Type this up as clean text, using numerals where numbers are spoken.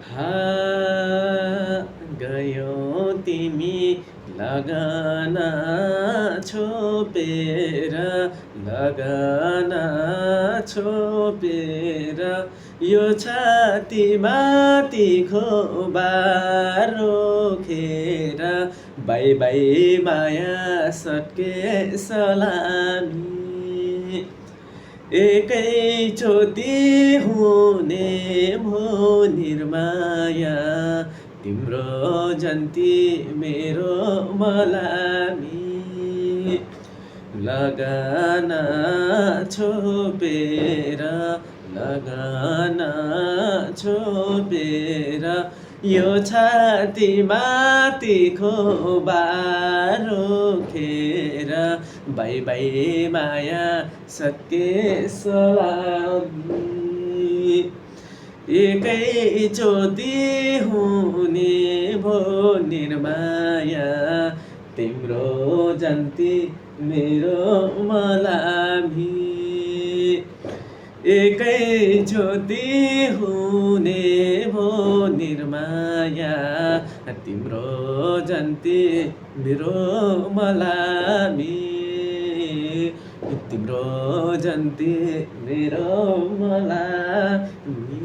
हाँ गयो तिमी लगन छोपेर लगन छोपेर यो छाती माथि रोखेर बाई बाई माया सके सलामी एकैचोटि हुने भो निर्माया तिम्रो जन्ती मेरो मलामी लगन छोपेर लगन छोपेर यो छाती माथि रोखेर बाई बाई माया सके सलामी एकैचोटि हुने भो निर्माया तिम्रो जन्ती मेरो मलामी एकैचोटि हुने भो निर्माया तिम्रो जन्ती मेरो मलामी तिम्रो जन्ती मेरो मलामी